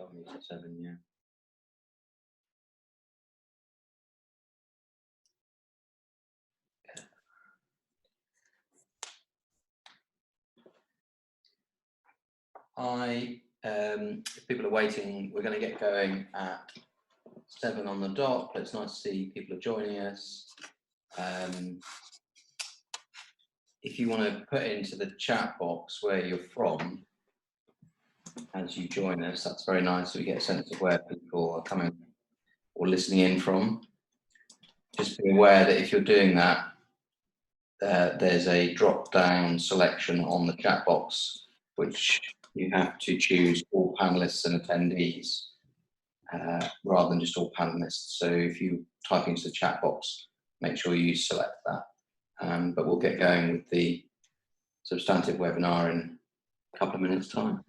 told me it's 7, yeah. If people are waiting, we're going to get going at 7 on the dot, but it's nice to see people are joining us. If you want to put into the chat box where you're from as you join us, that's very nice, so we get a sense of where people are coming or listening in from. Just be aware that if you're doing that, there's a drop-down selection on the chat box, which you have to choose all panelists and attendees rather than just all panelists. So if you type into the chat box, make sure you select that. But we'll get going with the substantive webinar in a couple of minutes' time.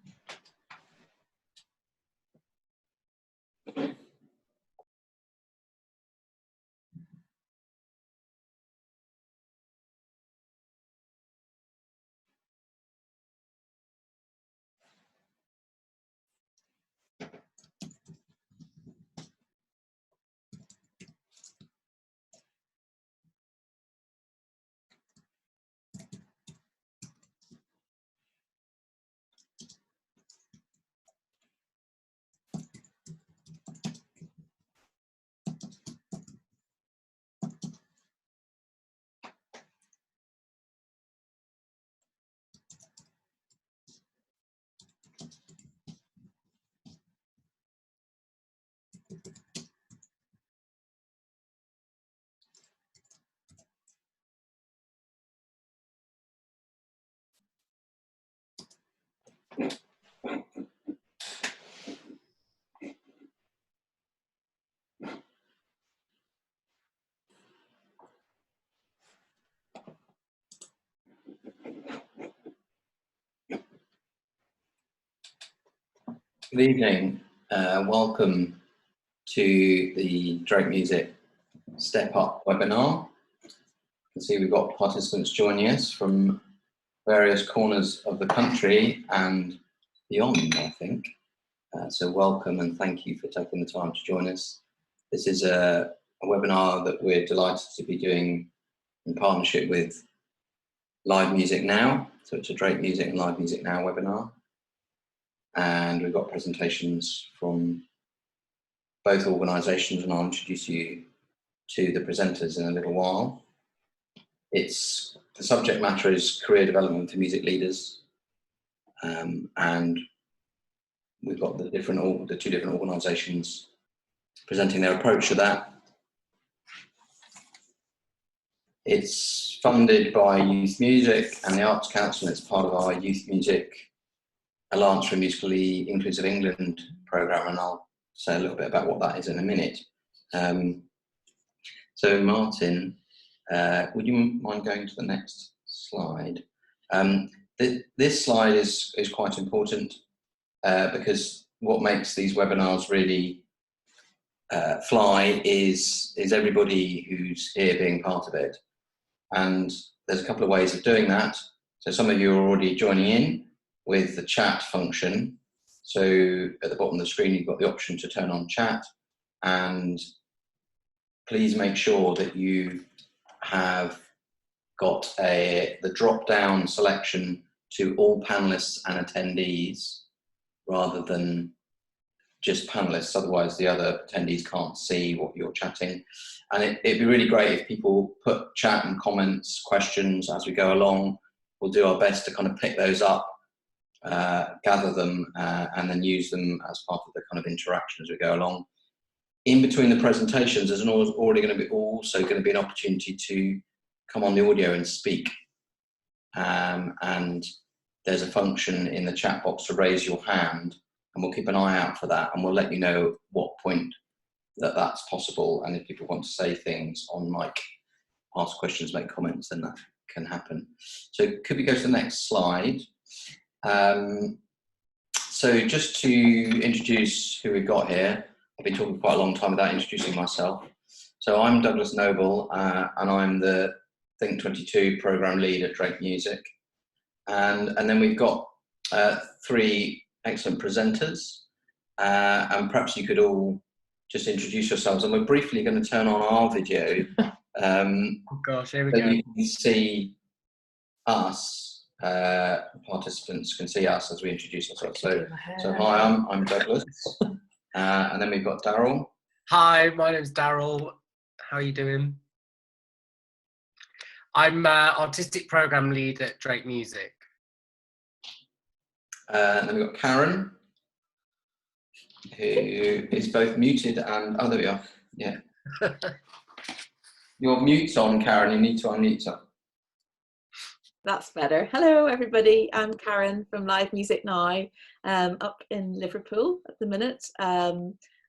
Good evening, welcome to the Drake Music Step Up webinar. You can see we've got participants joining us from various corners of the country and beyond, I think. So welcome and thank you for taking the time to join us. This is a webinar that we're delighted to be doing in partnership with Live Music Now. So it's a Drake Music and Live Music Now webinar. And we've got presentations from both organisations, and I'll introduce you to the presenters in a little while. The subject matter is career development for music leaders, and we've got the two different organisations presenting their approach to that. It's funded by Youth Music and the Arts Council, and it's part of our Youth Music Alliance for a Musically Inclusive England programme, and I'll say a little bit about what that is in a minute. So Martin, would you mind going to the next slide? This slide is quite important because what makes these webinars really fly is everybody who's here being part of it. And there's a couple of ways of doing that. So some of you are already joining in with the chat function. So at the bottom of the screen, you've got the option to turn on chat, and please make sure that you have got the drop-down selection to all panelists and attendees rather than just panelists, otherwise the other attendees can't see what you're chatting. And it'd be really great if people put chat and comments, questions as we go along. We'll do our best to kind of pick those up, gather them, and then use them as part of the kind of interaction as we go along. In between the presentations, there's also going to be an opportunity to come on the audio and speak. And there's a function in the chat box to raise your hand, and we'll keep an eye out for that, and we'll let you know what point that's possible. And if people want to say things on mic, ask questions, make comments, then that can happen. So could we go to the next slide? So just to introduce who we've got here, I've been talking quite a long time without introducing myself. So I'm Douglas Noble, and I'm the Think 22 program lead at Drake Music. And then we've got 3 excellent presenters. and perhaps you could all just introduce yourselves, and we're briefly going to turn on our video. Oh gosh, here we so go. you can see us, participants can see us as we introduce ourselves. So hi, I'm Douglas, and then we've got Daryl. Hi, my name's Daryl. How are you doing? I'm artistic program lead at Drake Music. And then we've got Karen, who is both muted and, oh, there we are, yeah. Your mute's on, Karen, you need to unmute her. That's better. Hello, everybody. I'm Karen from Live Music Now, up in Liverpool at the minute.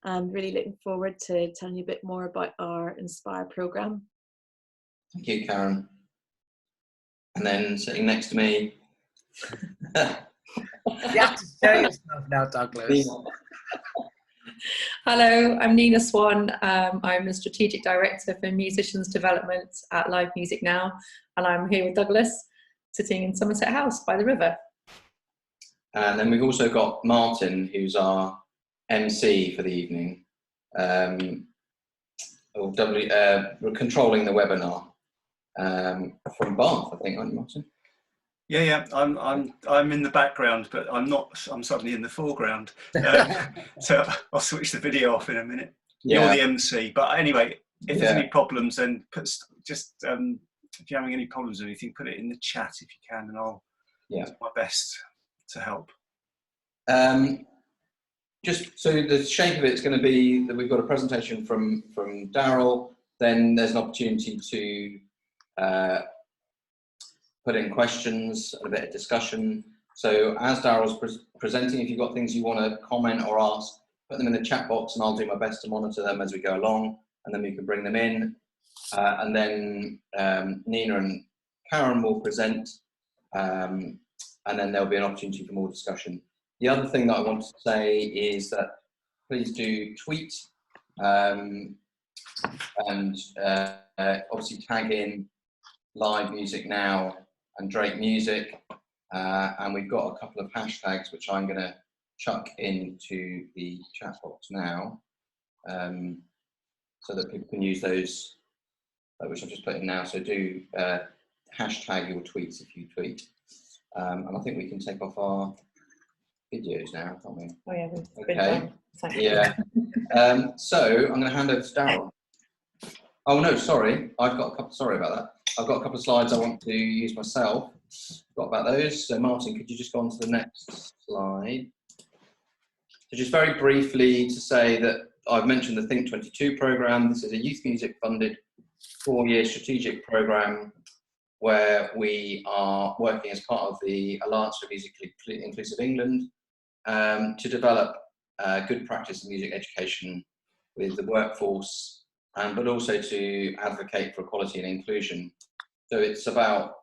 And really looking forward to telling you a bit more about our Inspire programme. Thank you, Karen. And then sitting next to me. You have to show yourself now, Douglas. Hello, I'm Nina Swan. I'm the Strategic Director for Musicians Development at Live Music Now, and I'm here with Douglas, sitting in Somerset House by the river. And then we've also got Martin, who's our MC for the evening, controlling the webinar from Bath, I think, aren't you, Martin? Yeah, I'm in the background, but I'm suddenly in the foreground. So I'll switch the video off in a minute. Yeah. You're the MC, but anyway, if there's any problems, then if you're having any problems or anything, put it in the chat if you can, and I'll do my best to help. Just so the shape of it's going to be that we've got a presentation from Daryl, then there's an opportunity to put in questions, a bit of discussion. So as Daryl's presenting, if you've got things you want to comment or ask, put them in the chat box and I'll do my best to monitor them as we go along, and then we can bring them in. And then Nina and Karen will present, and then there'll be an opportunity for more discussion. The other thing that I want to say is that please do tweet and obviously tag in Live Music Now and Drake Music, and we've got a couple of hashtags which I'm going to chuck into the chat box now, so that people can use those, which I've just put in now. So do hashtag your tweets if you tweet, and I think we can take off our videos now, can't we? Oh yeah, okay. Yeah. So I'm going to hand over to Daryl. Oh no, sorry, sorry about that. I've got a couple of slides I want to use myself. Forgot about those. So Martin, could you just go on to the next slide? So just very briefly to say that I've mentioned the Think 22 programme. This is a youth music funded 4-year strategic programme where we are working as part of the Alliance for Musically Inclusive England to develop good practice in music education with the workforce, but also to advocate for equality and inclusion. So it's about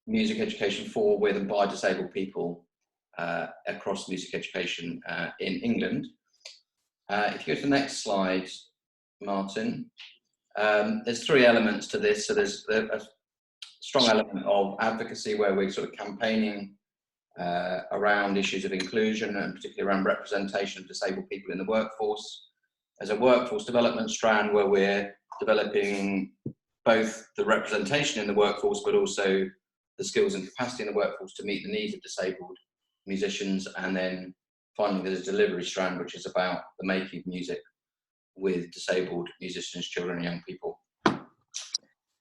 music education for, with and by disabled people across music education in England. If you go to the next slide, Martin, there's 3 elements to this. So there's a strong element of advocacy where we're sort of campaigning around issues of inclusion and particularly around representation of disabled people in the workforce. There's a workforce development strand where we're developing both the representation in the workforce but also the skills and capacity in the workforce to meet the needs of disabled musicians. And then finally there's a delivery strand which is about the making of music with disabled musicians, children and young people.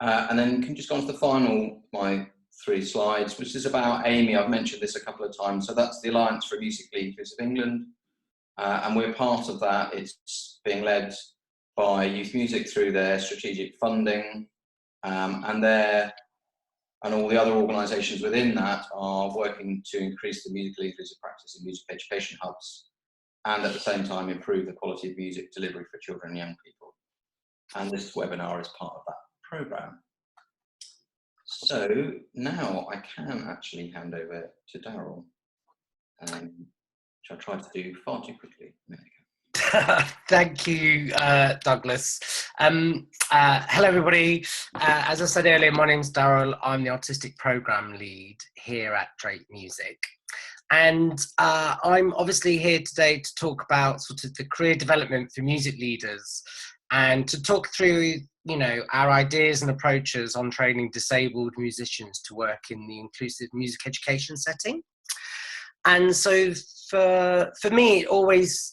And then can you just go on to the final, my 3 slides, which is about Amy. I've mentioned this a couple of times. So that's the Alliance for Musically Inclusive England. And we're part of that. It's being led by Youth Music through their strategic funding. And all the other organisations within that are working to increase the musically inclusive practice in music education hubs and at the same time improve the quality of music delivery for children and young people. And this webinar is part of that programme. So now I can actually hand over to Daryl, which I tried to do far too quickly a minute ago. Thank you, Douglas. Hello, everybody. As I said earlier, my name's Daryl. I'm the Artistic Programme Lead here at Drake Music. And I'm obviously here today to talk about sort of the career development for music leaders and to talk through, you know, our ideas and approaches on training disabled musicians to work in the inclusive music education setting. And so for me, it always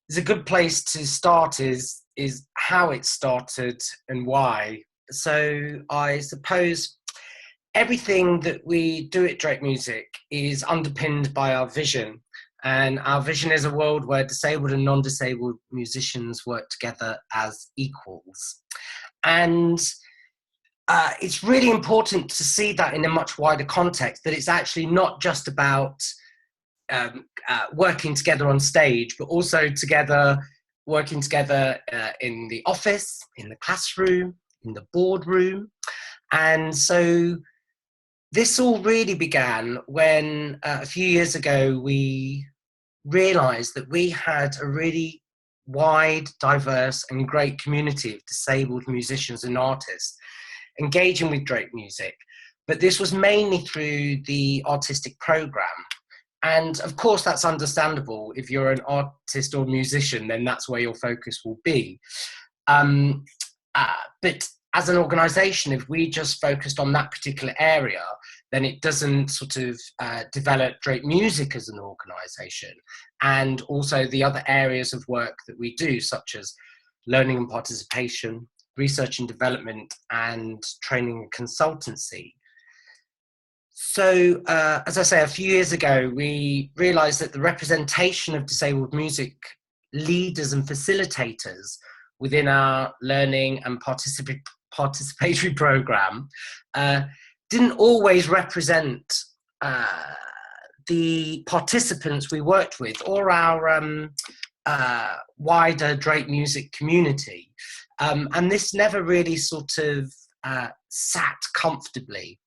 is a good place to start is how it started and why. So I suppose everything that we do at Drake Music is underpinned by our vision. And our vision is a world where disabled and non-disabled musicians work together as equals. And it's really important to see that in a much wider context, that it's actually not just about working together on stage, but also working together in the office, in the classroom, in the boardroom. And so this all really began when a few years ago we realised that we had a really wide, diverse and great community of disabled musicians and artists engaging with Drake Music. But this was mainly through the artistic programme. And of course, that's understandable. If you're an artist or musician, then that's where your focus will be. But as an organisation, if we just focused on that particular area, then it doesn't sort of develop Drake Music as an organisation. And also the other areas of work that we do, such as learning and participation, research and development, and training and consultancy. So, as I say, a few years ago, we realised that the representation of disabled music leaders and facilitators within our learning and participatory programme didn't always represent the participants we worked with or our wider Drake Music community. And this never really sort of sat comfortably.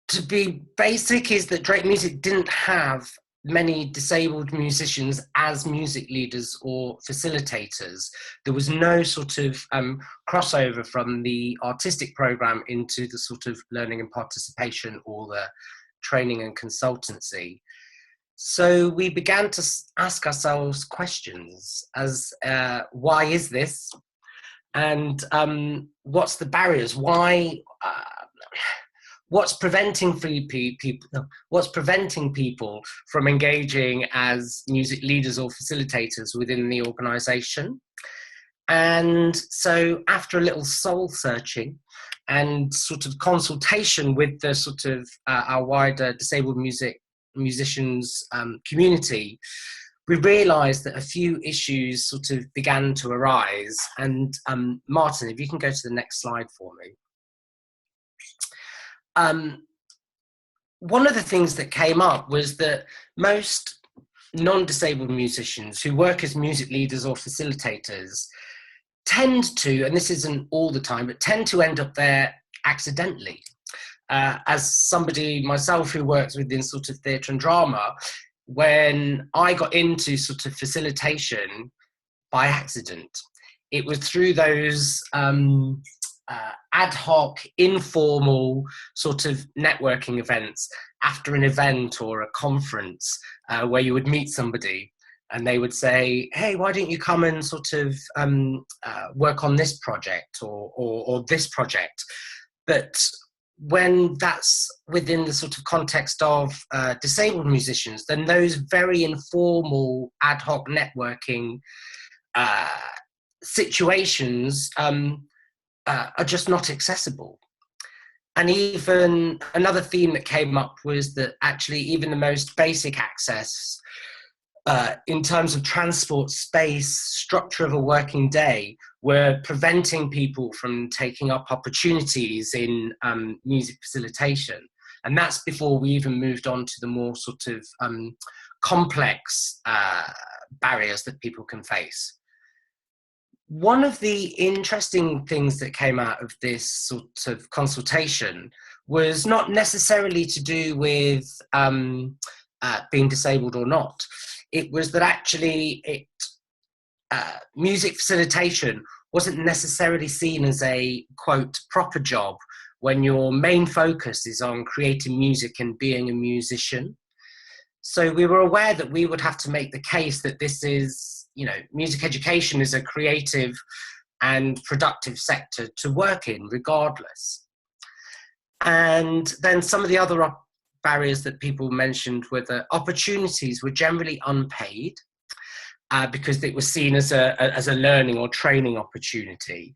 To be basic is that Drake Music didn't have many disabled musicians as music leaders or facilitators. There was no sort of crossover from the artistic program into the sort of learning and participation or the training and consultancy. So we began to ask ourselves questions as why is this? And what's the barriers? Why? What's preventing people from engaging as music leaders or facilitators within the organisation? And so after a little soul searching and sort of consultation with the sort of our wider disabled musicians community, we realised that a few issues sort of began to arise. And Martin, if you can go to the next slide for me. One of the things that came up was that most non-disabled musicians who work as music leaders or facilitators tend to, and this isn't all the time, but tend to end up there accidentally. As somebody myself who works within sort of theatre and drama, when I got into sort of facilitation by accident, it was through those ad hoc, informal sort of networking events after an event or a conference where you would meet somebody and they would say, hey, why don't you come and sort of work on this project or this project? But when that's within the sort of context of disabled musicians, then those very informal ad hoc networking situations are just not accessible. And even another theme that came up was that actually even the most basic access in terms of transport, space, structure of a working day were preventing people from taking up opportunities in music facilitation. And that's before we even moved on to the more sort of complex barriers that people can face. One of the interesting things that came out of this sort of consultation was not necessarily to do with being disabled or not. It was that actually music facilitation wasn't necessarily seen as a, quote, proper job when your main focus is on creating music and being a musician. So we were aware that we would have to make the case that this is, you know, music education is a creative and productive sector to work in regardless. And then some of the other barriers that people mentioned were that opportunities were generally unpaid because it was seen as a learning or training opportunity.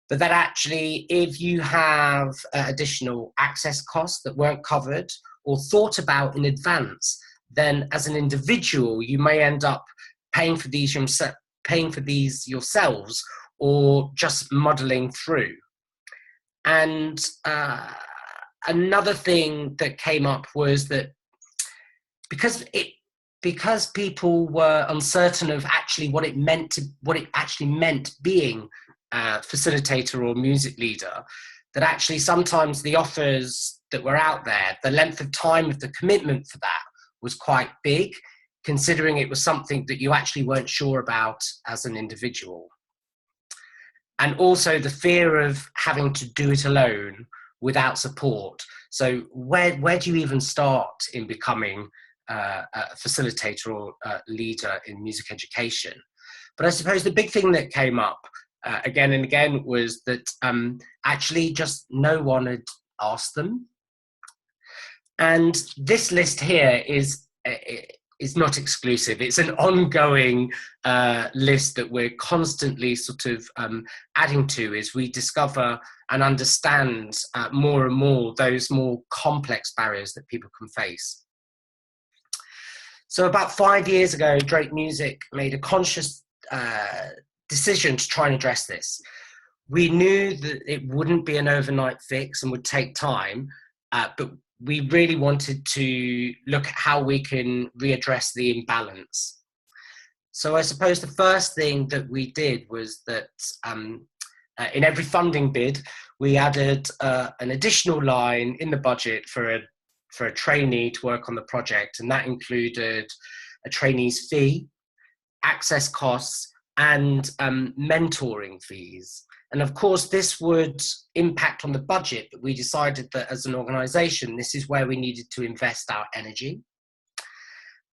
But that actually, if you have additional access costs that weren't covered or thought about in advance, then as an individual, you may end up paying for these yourselves or just muddling through. And another thing that came up was that because people were uncertain of actually what it actually meant being a facilitator or music leader, that actually sometimes the offers that were out there, the length of time of the commitment for that was quite big, considering it was something that you actually weren't sure about as an individual. And also the fear of having to do it alone without support. So where do you even start in becoming a facilitator or leader in music education? But I suppose the big thing that came up again and again was that actually just no one had asked them. And this list here is not exclusive. It's an ongoing list that we're constantly sort of adding to as we discover and understand more and more those more complex barriers that people can face. So about 5 years ago, Drake Music made a conscious decision to try and address this. We knew that it wouldn't be an overnight fix and would take time, but we really wanted to look at how we can readdress the imbalance. So I suppose the first thing that we did was that in every funding bid, we added an additional line in the budget for a trainee to work on the project, and that included a trainee's fee, access costs, and mentoring fees. And of course, this would impact on the budget, but we decided that as an organisation, this is where we needed to invest our energy.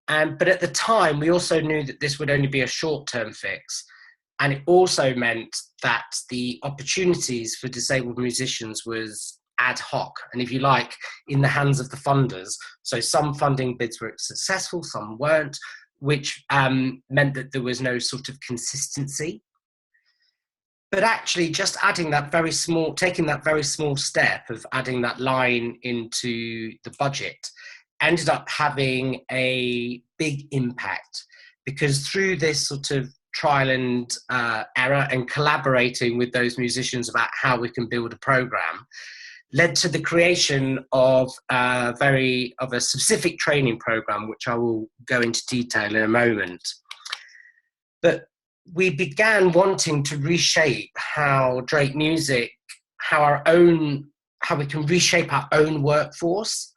But at the time, we also knew that this would only be a short-term fix. And it also meant that the opportunities for disabled musicians was ad hoc, and if you like, in the hands of the funders. So some funding bids were successful, some weren't, which meant that there was no sort of consistency. But actually just taking that very small step of adding that line into the budget ended up having a big impact, because through this sort of trial and error and collaborating with those musicians about how we can build a program, led to the creation of a specific training program, which I will go into detail in a moment. But we began wanting to reshape how Drake Music, how we can reshape our own workforce.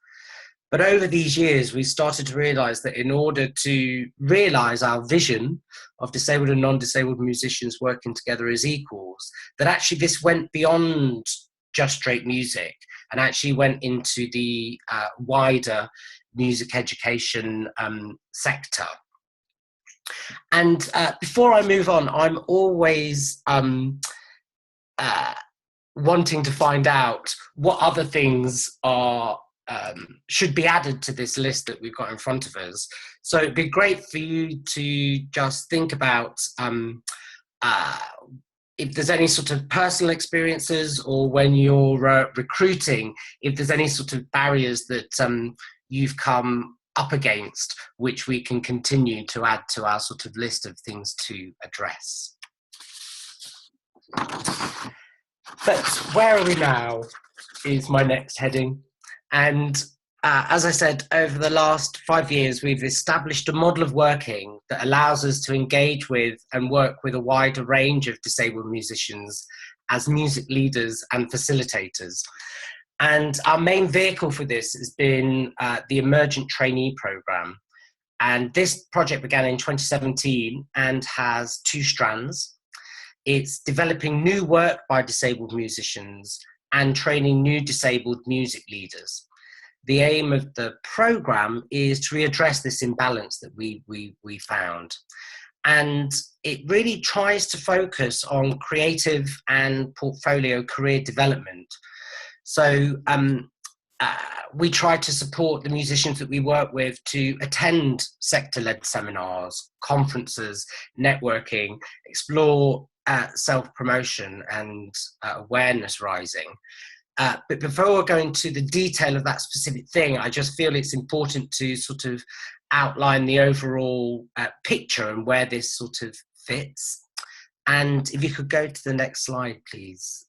But over these years, we started to realize that in order to realize our vision of disabled and non-disabled musicians working together as equals, that actually this went beyond just Drake Music and actually went into the wider music education sector. And before I move on, I'm always wanting to find out what other things should be added to this list that we've got in front of us. So it'd be great for you to just think about if there's any sort of personal experiences, or when you're recruiting, if there's any sort of barriers that you've come up against, which we can continue to add to our sort of list of things to address. But where are we now is my next heading. And as I said, over the last 5 years, we've established a model of working that allows us to engage with and work with a wider range of disabled musicians as music leaders and facilitators. And our main vehicle for this has been the Emergent Trainee Programme. And this project began in 2017 and has 2 strands. It's developing new work by disabled musicians and training new disabled music leaders. The aim of the programme is to readdress this imbalance that we found. And it really tries to focus on creative and portfolio career development. So we try to support the musicians that we work with to attend sector-led seminars, conferences, networking, explore self-promotion and awareness rising. But before we're going to the detail of that specific thing, I just feel it's important to sort of outline the overall picture and where this sort of fits. And if you could go to the next slide, please.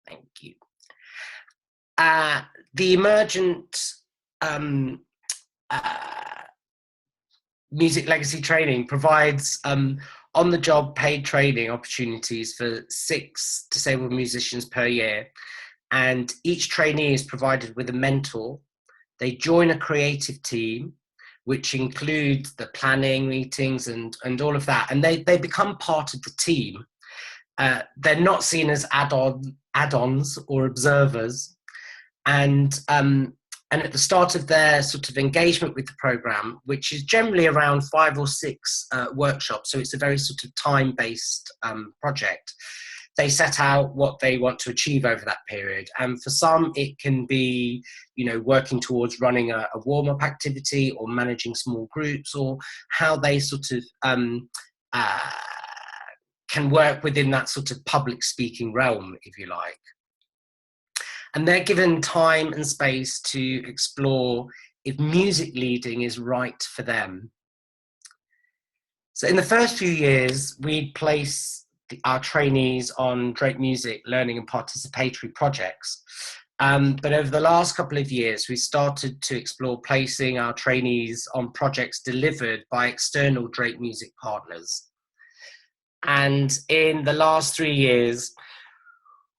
Thank you. The emergent music legacy training provides on-the-job paid training opportunities for 6 disabled musicians per year, and each trainee is provided with a mentor. They join a creative team, which includes the planning, meetings, and all of that, and they become part of the team. They're not seen as add-ons or observers, and at the start of their sort of engagement with the programme, which is generally around 5 or 6 workshops, so it's a very sort of time-based project, they set out what they want to achieve over that period. And for some, it can be, you know, working towards running a warm-up activity or managing small groups, or how they sort of can work within that sort of public speaking realm, if you like. And they're given time and space to explore if music leading is right for them. So in the first few years, we'd place our trainees on Drake Music learning and participatory projects. But over the last couple of years, we started to explore placing our trainees on projects delivered by external Drake Music partners. And in the last 3 years,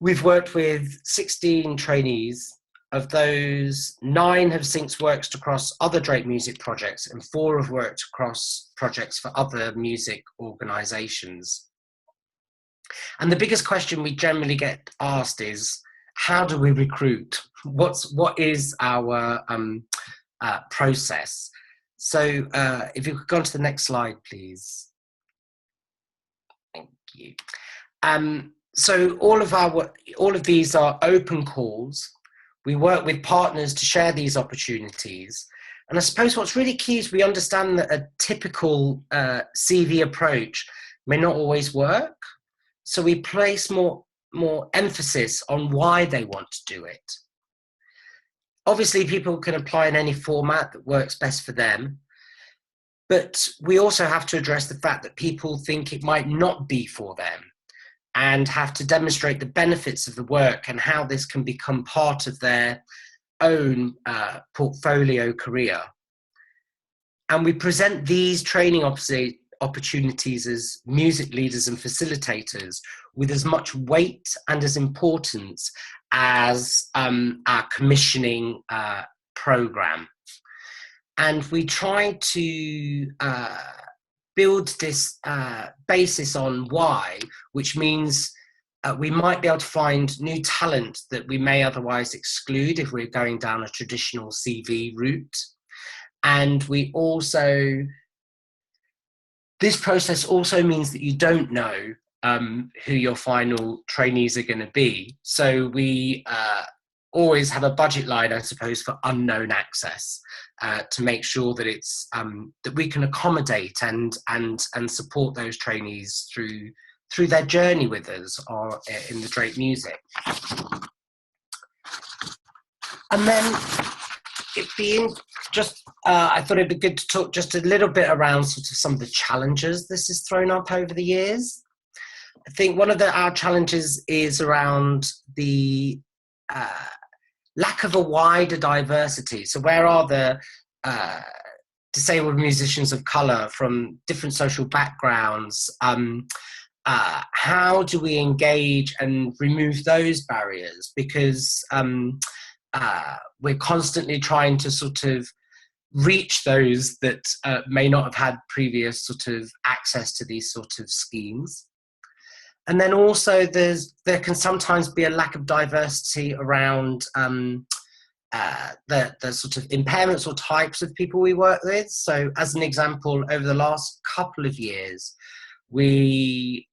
we've worked with 16 trainees. Of those, 9 have since worked across other Drake Music projects, and 4 have worked across projects for other music organisations. And the biggest question we generally get asked is, how do we recruit? What is our process? So if you could go on to the next slide, please. Thank you. So all of these are open calls. We work with partners to share these opportunities. And I suppose what's really key is we understand that a typical CV approach may not always work. So we place more emphasis on why they want to do it. Obviously, people can apply in any format that works best for them. But we also have to address the fact that people think it might not be for them, and have to demonstrate the benefits of the work and how this can become part of their own portfolio career. And we present these training opportunities as music leaders and facilitators with as much weight and as importance as our commissioning programme. And we try to build this basis on why, which means we might be able to find new talent that we may otherwise exclude if we're going down a traditional CV route. And we also, this process also means that you don't know who your final trainees are going to be. So we always have a budget line, I suppose, for unknown access to make sure that it's that we can accommodate and support those trainees through their journey with us or in the Drake Music. And then I thought it'd be good to talk just a little bit around sort of some of the challenges this has thrown up over the years. I think one of our challenges is around the lack of a wider diversity. So where are the disabled musicians of colour from different social backgrounds? How do we engage and remove those barriers? Because we're constantly trying to sort of reach those that may not have had previous sort of access to these sort of schemes. And then also there can sometimes be a lack of diversity around the sort of impairments or types of people we work with. So as an example, over the last couple of years, we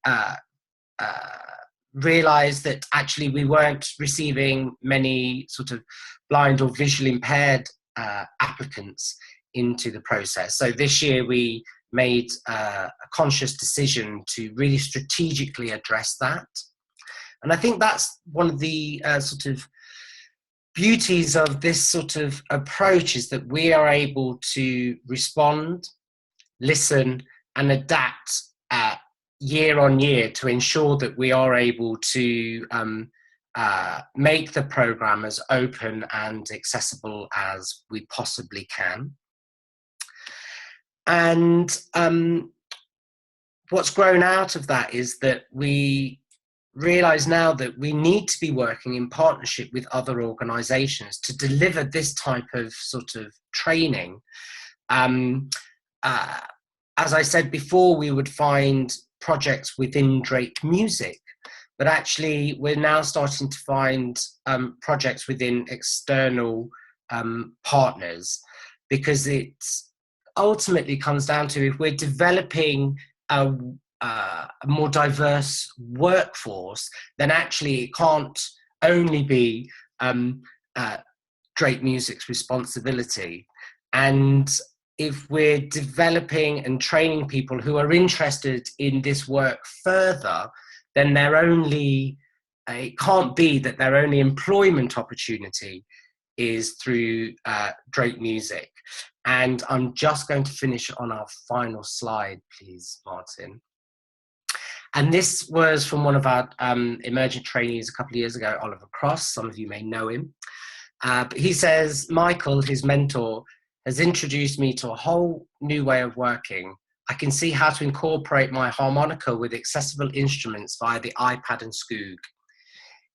realized that actually we weren't receiving many sort of blind or visually impaired applicants into the process. So this year we made a conscious decision to really strategically address that. And I think that's one of the sort of beauties of this sort of approach, is that we are able to respond, listen, and adapt year on year to ensure that we are able to make the programme as open and accessible as we possibly can. And what's grown out of that is that we realise now that we need to be working in partnership with other organisations to deliver this type of sort of training. As I said before, we would find projects within Drake Music, but actually we're now starting to find projects within external partners, because it ultimately comes down to, if we're developing a more diverse workforce, then actually it can't only be Drake Music's responsibility. And if we're developing and training people who are interested in this work further, then it can't be that their only employment opportunity is through Drake Music. And I'm just going to finish on our final slide, please, Martin. And this was from one of our emergent trainees a couple of years ago, Oliver Cross. Some of you may know him. But he says, Michael, his mentor, has introduced me to a whole new way of working. I can see how to incorporate my harmonica with accessible instruments via the iPad and Skoog.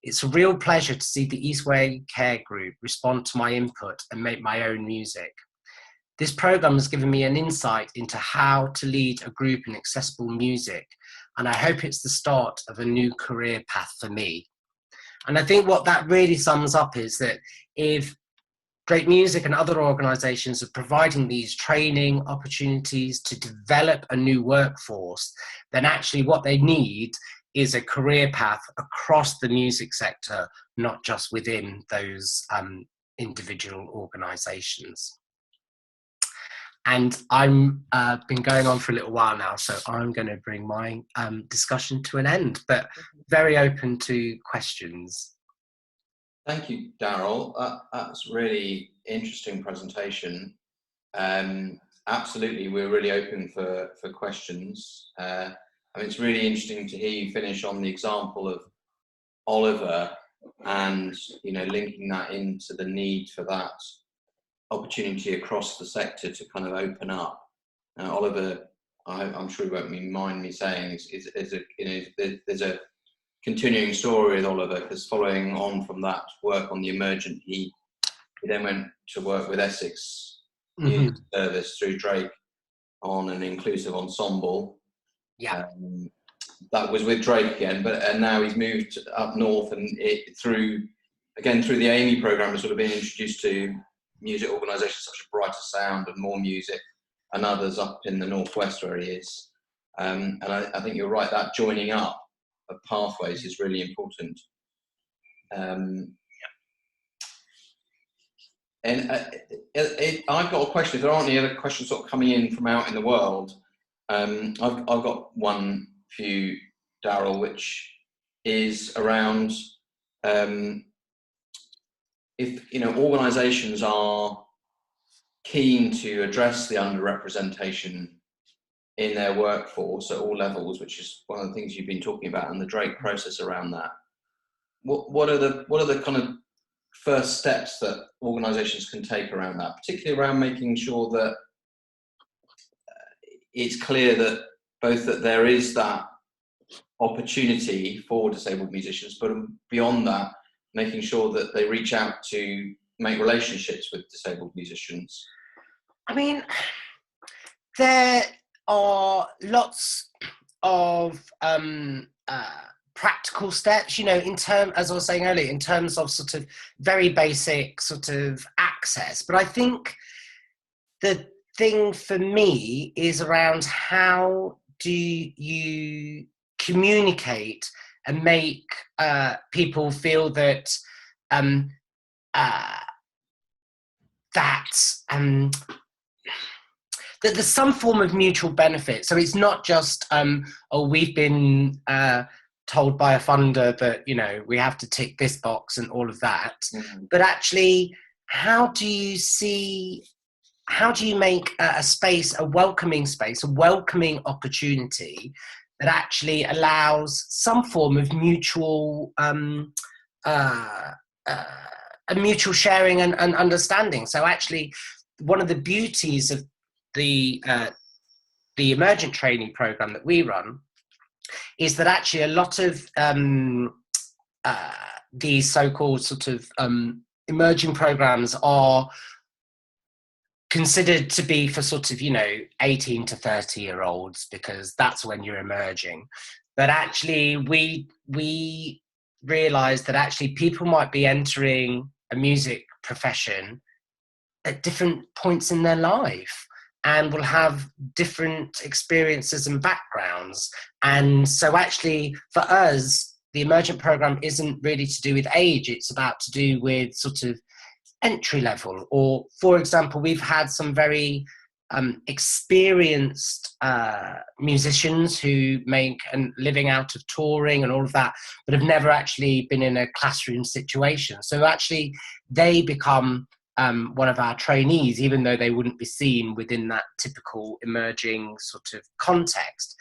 It's a real pleasure to see the Eastway Care Group respond to my input and make my own music. This program has given me an insight into how to lead a group in accessible music, and I hope it's the start of a new career path for me. And I think what that really sums up is that if Drake Music and other organisations are providing these training opportunities to develop a new workforce, then actually what they need is a career path across the music sector, not just within those individual organisations. And I'm been going on for a little while now, so I'm going to bring my discussion to an end, but very open to questions. Thank you, Daryl. That's a really interesting presentation. Absolutely, we're really open for questions. I mean, it's really interesting to hear you finish on the example of Oliver, and linking that into the need for that opportunity across the sector to kind of open up. Oliver, I'm sure you won't mind me saying, there's a continuing story with Oliver, because following on from that work on the emergent, he then went to work with Essex Youth Service through Drake on an inclusive ensemble. Yeah. That was with Drake again, and now he's moved up north, and through the AMY program, has sort of been introduced to music organisations such as Brighter Sound and More Music, and others up in the northwest where he is. And I think you're right, that joining up of pathways is really important. And I've got a question. If there aren't any other questions sort of coming in from out in the world, I've got one for you, Daryl, which is around if organisations are keen to address the underrepresentation in their workforce at all levels, which is one of the things you've been talking about, and the Drake process around that. What are the kind of first steps that organisations can take around that, particularly around making sure that it's clear that both that there is that opportunity for disabled musicians, but beyond that, making sure that they reach out to make relationships with disabled musicians? I mean, there are lots of practical steps, you know, as I was saying earlier, in terms of sort of very basic sort of access. But I think the thing for me is around how do you communicate and make people feel that that there's some form of mutual benefit. So it's not just, we've been told by a funder that, you know, we have to tick this box and all of that. Mm-hmm. But actually, how do you make a space, a welcoming opportunity that actually allows some form of mutual, a mutual sharing and understanding? So actually, one of the beauties of the emergent training program that we run is that actually a lot of these so-called sort of emerging programs are considered to be for sort of, you know, 18 to 30-year-olds, because that's when you're emerging. But actually we realized that actually people might be entering a music profession at different points in their life and will have different experiences and backgrounds. And so actually for us, the emergent program isn't really to do with age, it's about to do with sort of entry level. Or for example, we've had some very experienced musicians who make a living out of touring and all of that, but have never actually been in a classroom situation. So actually they become one of our trainees, even though they wouldn't be seen within that typical emerging sort of context.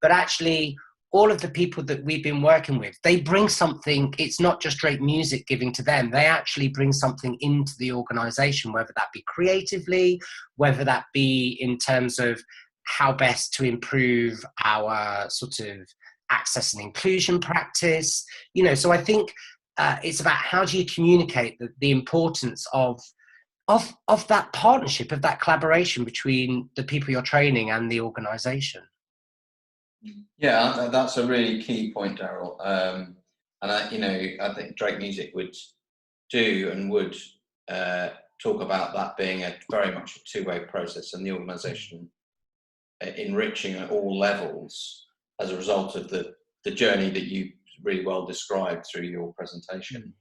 But actually, all of the people that we've been working with, they bring something. It's not just Drake music giving to them. They actually bring something into the organisation, whether that be creatively, whether that be in terms of how best to improve our sort of access and inclusion practice. You know, so I think it's about how do you communicate the importance of that partnership, of that collaboration between the people you're training and the organisation. Yeah, that's a really key point, Daryl. And I think Drake Music would talk about that being very much a two-way process, and the organisation enriching at all levels as a result of the journey that you really well described through your presentation.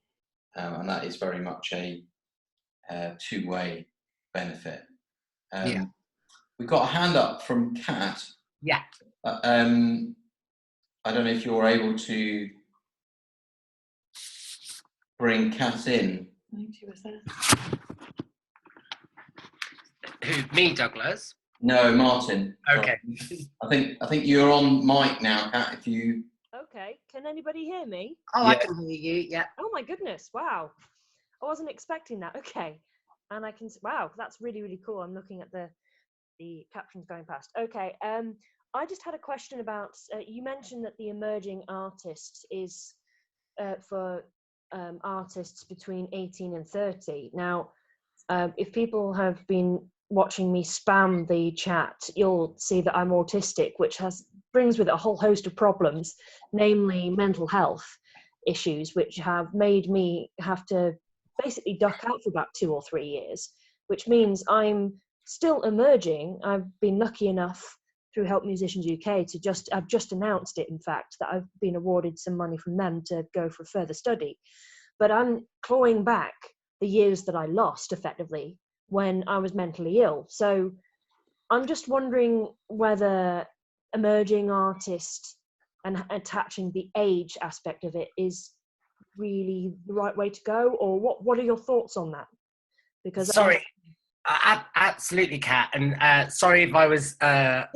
And that is very much a two-way benefit. We've got a hand up from Kat. Yeah. I don't know if you're able to bring Kat in. Who, me, Douglas? No, Martin. Okay. I think you're on mic now, Kat. If you. Okay. Can anybody hear me? Oh, yeah. I can hear you. Yeah. Oh my goodness! Wow. I wasn't expecting that. Okay. And I can. Wow, that's really, really cool. I'm looking at the captions going past. Okay. I just had a question about, you mentioned that the emerging artists is for artists between 18 and 30. Now, if people have been watching me spam the chat, you'll see that I'm autistic, which brings with it a whole host of problems, namely mental health issues, which have made me have to basically duck out for about 2 or 3 years, which means I'm still emerging. I've been lucky enough through Help Musicians UK I've just announced it, in fact, that I've been awarded some money from them to go for further study. But I'm clawing back the years that I lost effectively when I was mentally ill. So I'm just wondering whether emerging artist and attaching the age aspect of it is really the right way to go, or what are your thoughts on that? Because absolutely, Kat, and sorry if I was a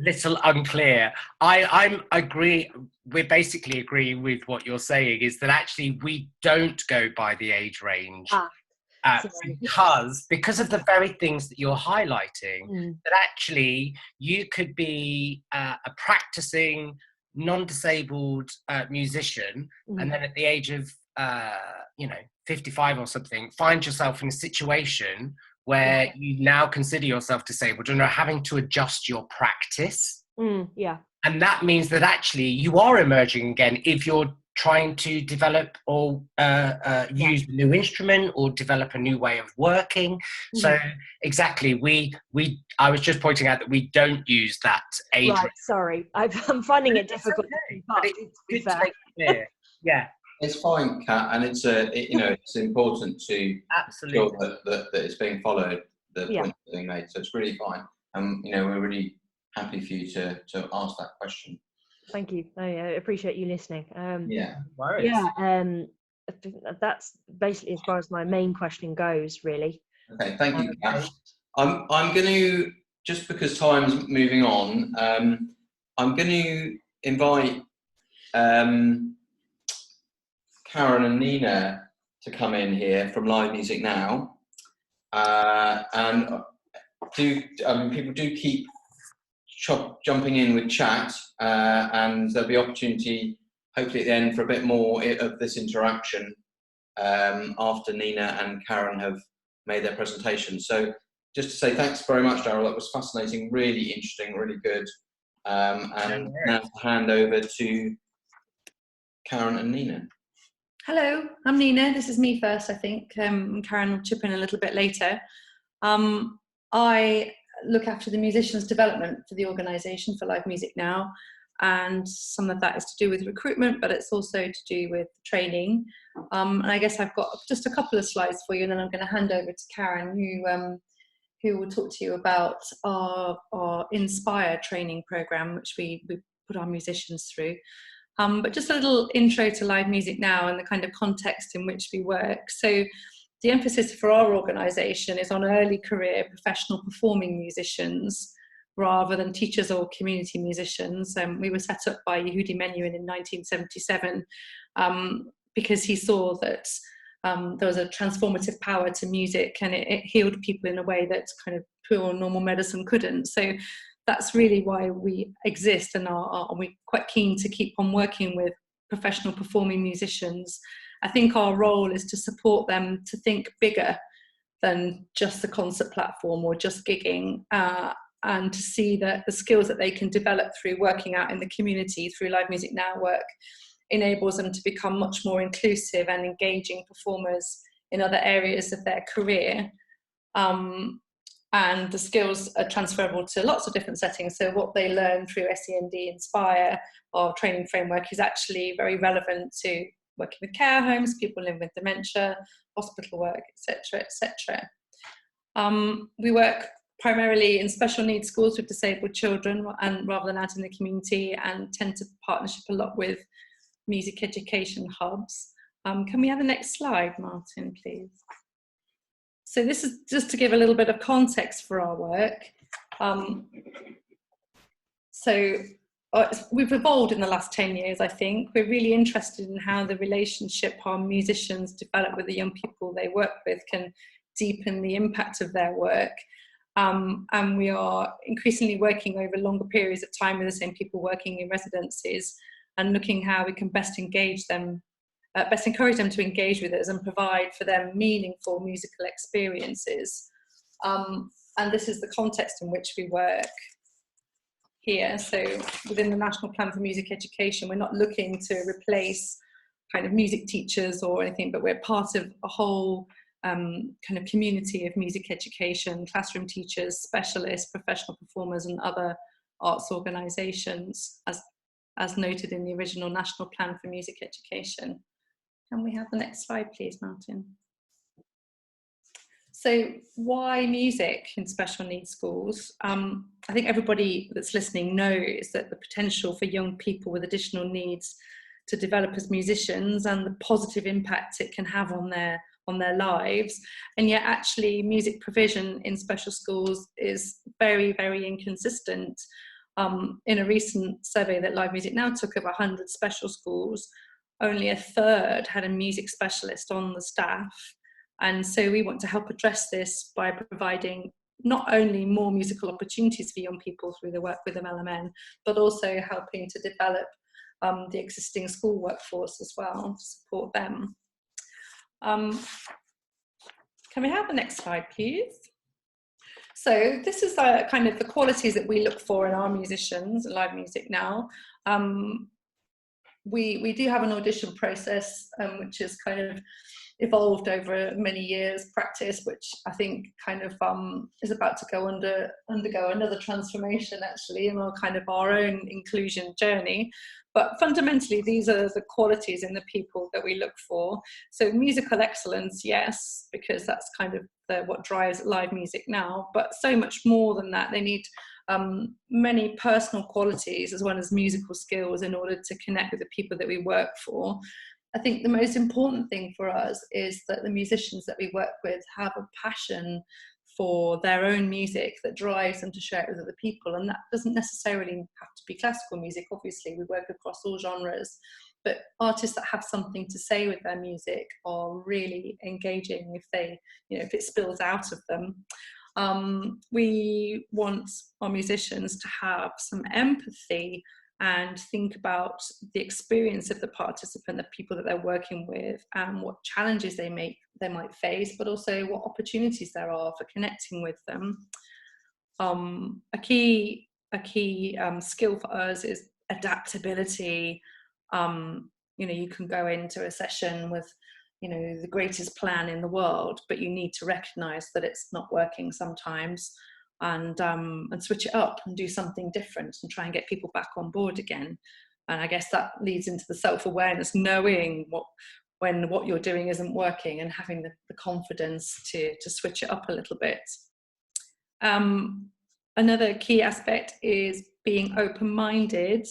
little unclear. I agree. We basically agree with what you're saying, is that actually we don't go by the age range because of the very things that you're highlighting. That actually you could be a practicing non-disabled musician, and then at the age of 55 or something, find yourself in a situation where you now consider yourself disabled and are having to adjust your practice. Yeah. And that means that actually you are emerging again if you're trying to develop or use a new instrument or develop a new way of working. So exactly, I was just pointing out that we don't use that age. Right, sorry, I'm finding it difficult. Okay, But it's to be good to fair. make it clear. Yeah, It's fine, Kat, and it's important to absolutely. ensure that it's being followed, the Yeah. points being made. So it's really fine. We're really happy for you to ask that question. Thank you. I appreciate you listening. Yeah. Yeah. I think that's basically as far as my main question goes, really. Okay. Thank you, Kat. I'm going to, just because time's moving on, I'm going to invite Karen and Nina to come in here from Live Music Now, and people do keep jumping in with chat, and there'll be opportunity hopefully at the end for a bit more of this interaction after Nina and Karen have made their presentation. So just to say thanks very much, Daryl. That was fascinating, really interesting, really good. And now to hand over to Karen and Nina. Hello, I'm Nina. This is me first, I think. Karen will chip in a little bit later. I look after the musicians' development for the organisation for Live Music Now, and some of that is to do with recruitment, but it's also to do with training. And I guess I've got just a couple of slides for you, and then I'm going to hand over to Karen, who will talk to you about our Inspire training programme, which we put our musicians through. But just a little intro to Live Music Now and the kind of context in which we work. So the emphasis for our organisation is on early career professional performing musicians rather than teachers or community musicians. We were set up by Yehudi Menuhin in 1977 because he saw that there was a transformative power to music, and it healed people in a way that kind of pure normal medicine couldn't. So that's really why we exist, and are we're quite keen to keep on working with professional performing musicians. I think our role is to support them to think bigger than just the concert platform or just gigging, and to see that the skills that they can develop through working out in the community through Live Music Now work enables them to become much more inclusive and engaging performers in other areas of their career. And the skills are transferable to lots of different settings. So what they learn through SEND Inspire, our training framework, is actually very relevant to working with care homes, people living with dementia, hospital work, etc., etc. We work primarily in special needs schools with disabled children, and rather than out in the community, and tend to partnership a lot with music education hubs. Can we have the next slide, Martin, please? So this is just to give a little bit of context for our work. We've evolved in the last 10 years, I think. We're really interested in how the relationship our musicians develop with the young people they work with can deepen the impact of their work. And we are increasingly working over longer periods of time with the same people working in residencies, and looking how we can best engage them, best encourage them to engage with us and provide for them meaningful musical experiences. And this is the context in which we work here. So within the National Plan for Music Education, we're not looking to replace kind of music teachers or anything, but we're part of a whole kind of community of music education, classroom teachers, specialists, professional performers, and other arts organisations, as noted in the original National Plan for Music Education. Can we have the next slide, please, Martin? So why music in special needs schools? I think everybody that's listening knows that the potential for young people with additional needs to develop as musicians and the positive impact it can have on their lives. And yet actually music provision in special schools is very, very inconsistent. In a recent survey that Live Music Now took of 100 special schools, only a third had a music specialist on the staff. And so we want to help address this by providing not only more musical opportunities for young people through the work with LMN, but also helping to develop the existing school workforce as well, to support them. Can we have the next slide, please? So this is kind of the qualities that we look for in our musicians in live music now. We do have an audition process, which is kind of evolved over many years practice, which I think kind of is about to undergo another transformation actually in our own inclusion journey. But fundamentally, these are the qualities in the people that we look for. So musical excellence, yes, because that's kind of what drives live music now, but so much more than that. They need many personal qualities as well as musical skills in order to connect with the people that we work for. I think the most important thing for us is that the musicians that we work with have a passion for their own music that drives them to share it with other people. And that doesn't necessarily have to be classical music. Obviously, we work across all genres, but artists that have something to say with their music are really engaging if it spills out of them. We want our musicians to have some empathy and think about the experience of the participant, the people that they're working with, and what challenges they might face, but also what opportunities there are for connecting with them. A key skill for us is adaptability. You can go into a session with the greatest plan in the world, but you need to recognize that it's not working sometimes, and switch it up and do something different and try and get people back on board again. And I guess that leads into the self-awareness, knowing when what you're doing isn't working and having the confidence to switch it up a little bit. Another key aspect is being open-minded,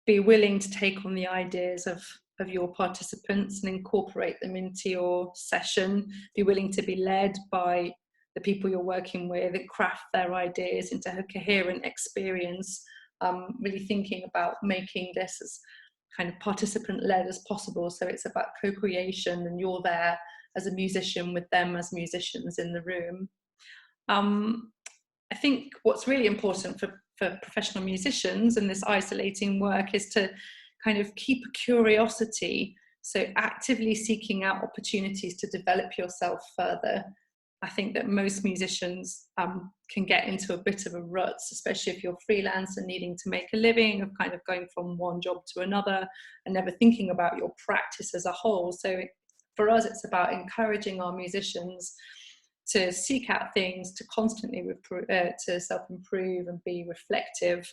be willing to take on the ideas of your participants and incorporate them into your session, be willing to be led by the people you're working with and craft their ideas into a coherent experience, really thinking about making this as kind of participant-led as possible. So it's about co-creation and you're there as a musician with them as musicians in the room. I think what's really important for professional musicians in this isolating work is to kind of keep a curiosity, so actively seeking out opportunities to develop yourself further. I think that most musicians can get into a bit of a rut, especially if you're freelance and needing to make a living, of kind of going from one job to another and never thinking about your practice as a whole. So for us, it's about encouraging our musicians to seek out things, to constantly to self-improve and be reflective.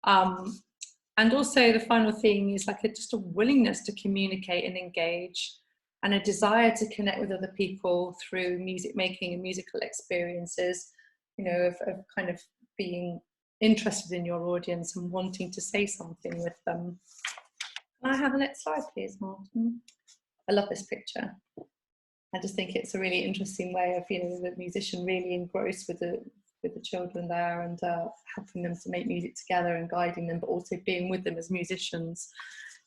And also the final thing is just a willingness to communicate and engage, and a desire to connect with other people through music making and musical experiences, of kind of being interested in your audience and wanting to say something with them. Can I have the next slide, please, Martin? I love this picture. I just think it's a really interesting way of, the musician really engrossed with the children there and helping them to make music together and guiding them, but also being with them as musicians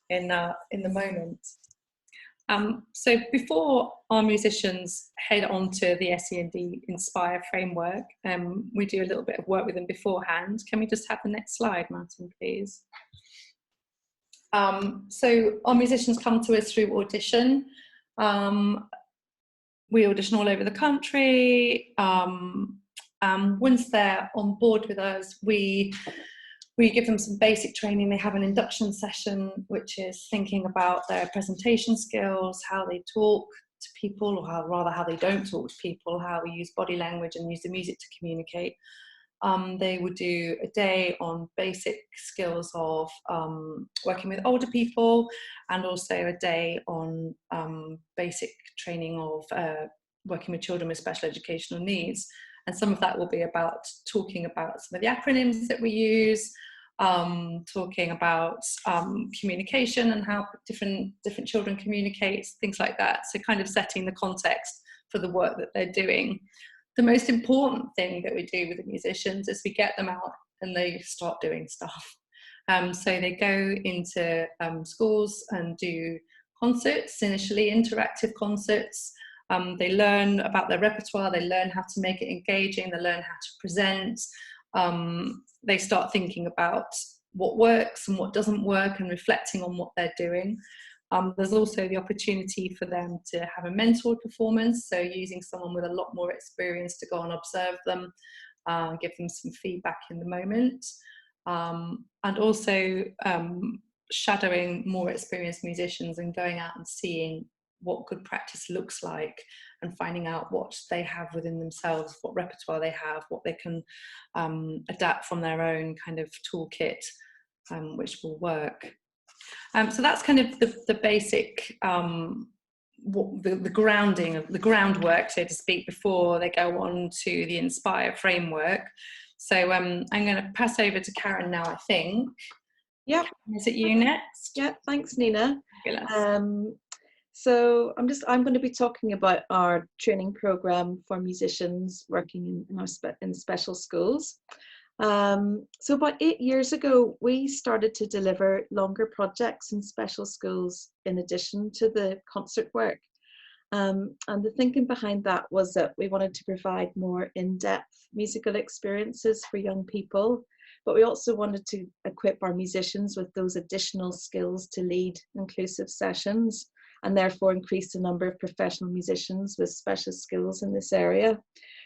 in the moment. So before our musicians head on to the SEND Inspire framework, we do a little bit of work with them beforehand. Can we just have the next slide, Martin, please? So our musicians come to us through audition. We audition all over the country. Once they're on board with us, we give them some basic training. They have an induction session, which is thinking about their presentation skills, how they talk to people, or how they don't talk to people, how we use body language and use the music to communicate. They would do a day on basic skills of working with older people, and also a day on basic training of working with children with special educational needs. And some of that will be about talking about some of the acronyms that we use, talking about communication and how different children communicate, things like that. So kind of setting the context for the work that they're doing. The most important thing that we do with the musicians is we get them out and they start doing stuff. So they go into schools and do concerts, initially interactive concerts. They learn about their repertoire, they learn how to make it engaging, they learn how to present. They start thinking about what works and what doesn't work and reflecting on what they're doing. There's also the opportunity for them to have a mentored performance, so using someone with a lot more experience to go and observe them, give them some feedback in the moment, and also shadowing more experienced musicians and going out and seeing what good practice looks like and finding out what they have within themselves, what repertoire they have, what they can adapt from their own kind of toolkit, which will work. So that's kind of the basic, the grounding of the groundwork, so to speak, before they go on to the Inspire framework. So I'm going to pass over to Karen now, I think. Yeah. Is it you next? Yeah, thanks, Nina. Fabulous. So I'm going to be talking about our training program for musicians working in special schools. So about 8 years ago, we started to deliver longer projects in special schools in addition to the concert work. And the thinking behind that was that we wanted to provide more in-depth musical experiences for young people, but we also wanted to equip our musicians with those additional skills to lead inclusive sessions, and therefore increase the number of professional musicians with special skills in this area.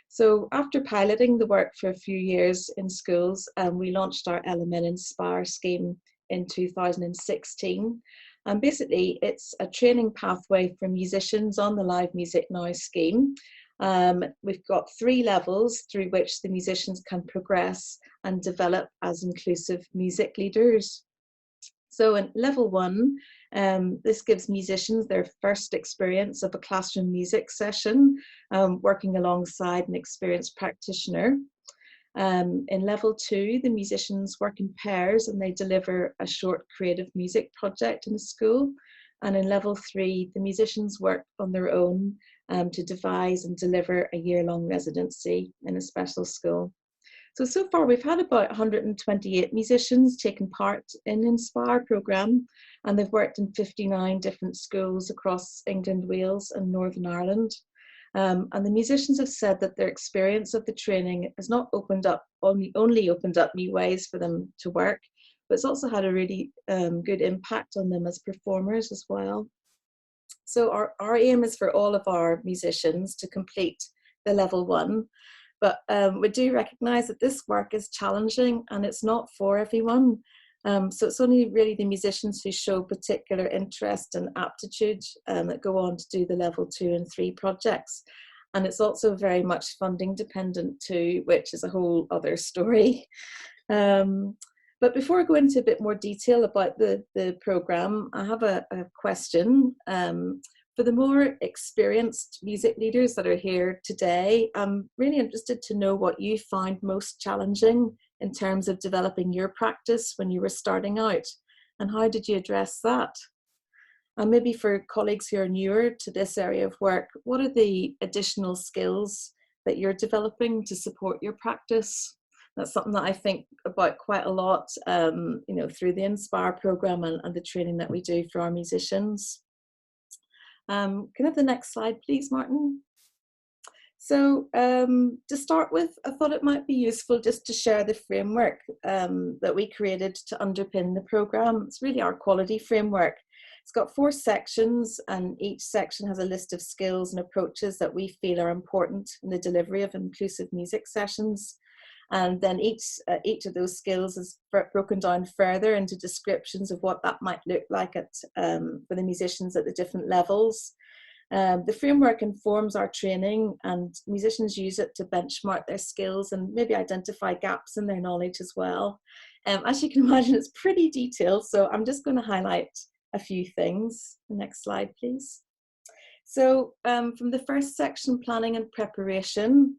So after piloting the work for a few years in schools, we launched our LMN Inspire scheme in 2016. And basically, it's a training pathway for musicians on the Live Music Now scheme. We've got 3 levels through which the musicians can progress and develop as inclusive music leaders. So in level 1, this gives musicians their first experience of a classroom music session, working alongside an experienced practitioner. In level 2, the musicians work in pairs and they deliver a short creative music project in the school. And in level 3, the musicians work on their own to devise and deliver a year-long residency in a special school. So far we've had about 128 musicians taking part in the Inspire programme, and they've worked in 59 different schools across England, Wales and Northern Ireland. And the musicians have said that their experience of the training has not only opened up new ways for them to work, but it's also had a really good impact on them as performers as well. So our aim is for all of our musicians to complete the level 1. But we do recognise that this work is challenging and it's not for everyone. So it's only really the musicians who show particular interest and aptitude that go on to do the level 2 and 3 projects. And it's also very much funding dependent too, which is a whole other story. But before I go into a bit more detail about the programme, I have a question. For the more experienced music leaders that are here today, I'm really interested to know what you find most challenging in terms of developing your practice when you were starting out, and how did you address that? And maybe for colleagues who are newer to this area of work, what are the additional skills that you're developing to support your practice? That's something that I think about quite a lot, through the Inspire programme and the training that we do for our musicians. Can I have the next slide, please, Martin? So to start with, I thought it might be useful just to share the framework that we created to underpin the programme. It's really our quality framework. It's got 4 sections, and each section has a list of skills and approaches that we feel are important in the delivery of inclusive music sessions. And then each of those skills is broken down further into descriptions of what that might look like for the musicians at the different levels. The framework informs our training, and musicians use it to benchmark their skills and maybe identify gaps in their knowledge as well. As you can imagine, it's pretty detailed, so I'm just going to highlight a few things. Next slide, please. So from the first section, planning and preparation,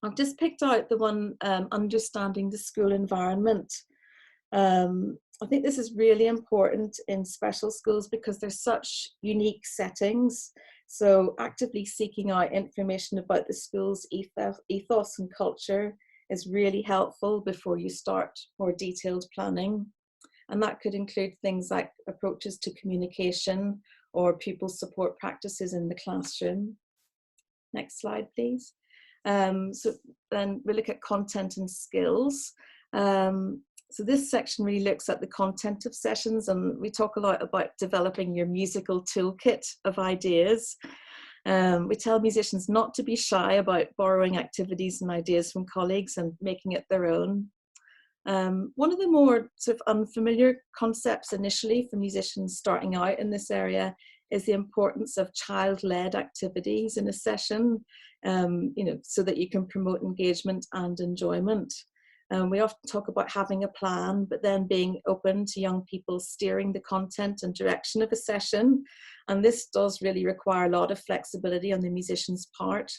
I've just picked out the one, understanding the school environment. I think this is really important in special schools because they're such unique settings. So actively seeking out information about the school's ethos and culture is really helpful before you start more detailed planning. And that could include things like approaches to communication or pupil support practices in the classroom. Next slide, please. So then we look at content and skills. So this section really looks at the content of sessions, and we talk a lot about developing your musical toolkit of ideas. We tell musicians not to be shy about borrowing activities and ideas from colleagues and making it their own. One of the more sort of unfamiliar concepts initially for musicians starting out in this area is the importance of child-led activities in a session, so that you can promote engagement and enjoyment. We often talk about having a plan, but then being open to young people steering the content and direction of a session. And this does really require a lot of flexibility on the musician's part.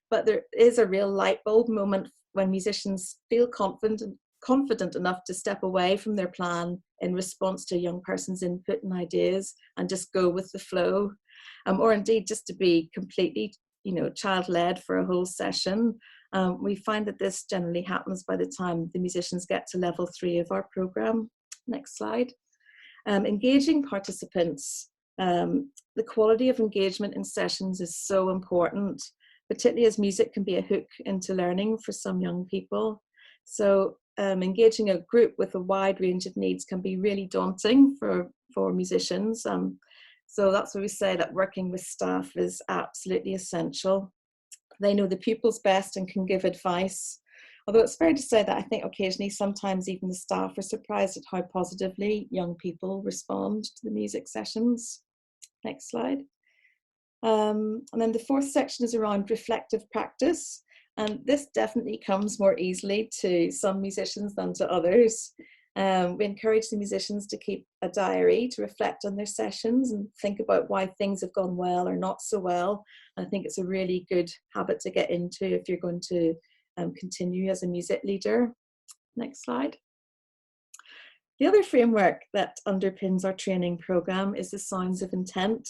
But there is a real light bulb moment when musicians feel confident enough to step away from their plan in response to a young person's input and ideas and just go with the flow, or indeed just to be completely, child-led for a whole session. We find that this generally happens by the time the musicians get to level 3 of our program. Next slide. Engaging participants. The quality of engagement in sessions is so important, particularly as music can be a hook into learning for some young people. So engaging a group with a wide range of needs can be really daunting for musicians. So that's why we say that working with staff is absolutely essential. They know the pupils best and can give advice. Although it's fair to say that I think occasionally, sometimes even the staff are surprised at how positively young people respond to the music sessions. Next slide. And then the fourth section is around reflective practice. And this definitely comes more easily to some musicians than to others. We encourage the musicians to keep a diary to reflect on their sessions and think about why things have gone well or not so well. I think it's a really good habit to get into if you're going to continue as a music leader. Next slide. The other framework that underpins our training program is the Sounds of Intent.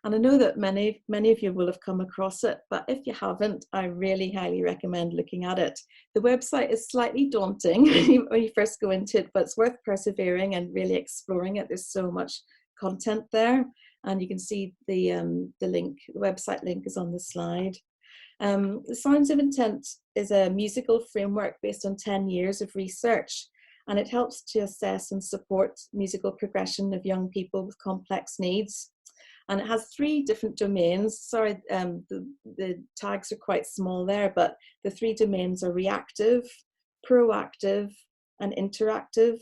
And I know that many of you will have come across it, but if you haven't, I really highly recommend looking at it. The website is slightly daunting when you first go into it, but it's worth persevering and really exploring it. There's so much content there, and you can see the link. The website link is on the slide. The Sounds of Intent is a musical framework based on 10 years of research, and it helps to assess and support musical progression of young people with complex needs. And it has 3 different domains. Sorry, the tags are quite small there, but the 3 domains are reactive, proactive, and interactive.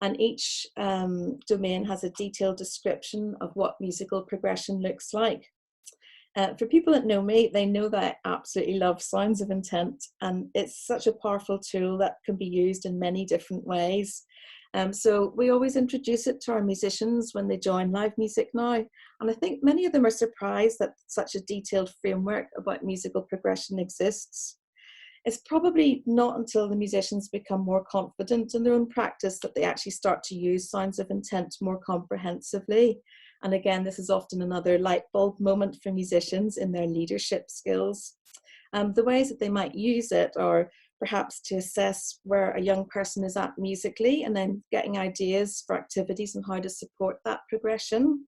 And each domain has a detailed description of what musical progression looks like. For people that know me, they know that I absolutely love Sounds of Intent, and it's such a powerful tool that can be used in many different ways. So we always introduce it to our musicians when they join Live Music Now. And I think many of them are surprised that such a detailed framework about musical progression exists. It's probably not until the musicians become more confident in their own practice that they actually start to use Sounds of Intent more comprehensively. And again, this is often another light bulb moment for musicians in their leadership skills. The ways that they might use it are perhaps to assess where a young person is at musically, and then getting ideas for activities and how to support that progression.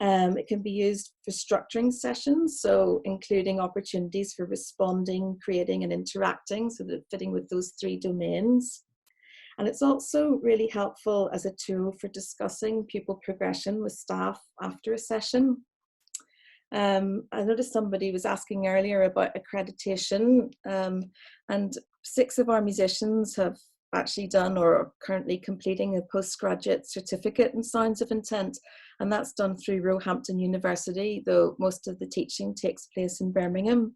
It can be used for structuring sessions, so including opportunities for responding, creating and interacting, so that fitting with those 3 domains. And it's also really helpful as a tool for discussing pupil progression with staff after a session. I noticed somebody was asking earlier about accreditation, and 6 of our musicians have actually done or are currently completing a postgraduate certificate in Sounds of Intent, and that's done through Roehampton University, though most of the teaching takes place in Birmingham.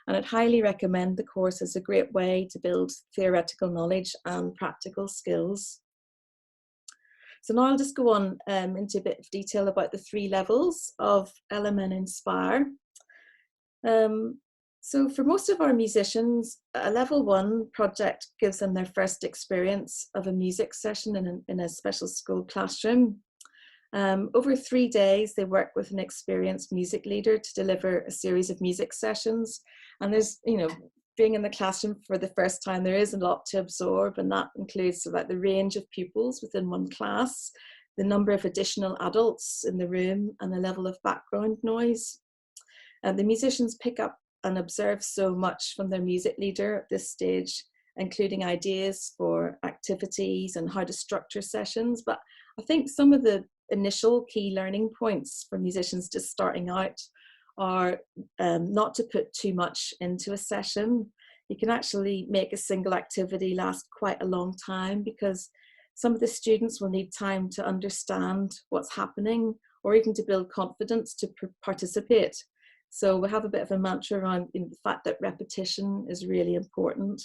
And I'd highly recommend the course as a great way to build theoretical knowledge and practical skills. So now I'll just go on into a bit of detail about the 3 levels of LMN Inspire. So for most of our musicians, a level 1 project gives them their first experience of a music session in a special school classroom. Over 3 days, they work with an experienced music leader to deliver a series of music sessions. And there's, being in the classroom for the first time, there is a lot to absorb, and that includes like the range of pupils within one class, the number of additional adults in the room, and the level of background noise. The musicians pick up and observe so much from their music leader at this stage, including ideas for activities and how to structure sessions. But I think some of the initial key learning points for musicians just starting out are not to put too much into a session. You can actually make a single activity last quite a long time, because some of the students will need time to understand what's happening, or even to build confidence to participate. So we have a bit of a mantra around the fact that repetition is really important.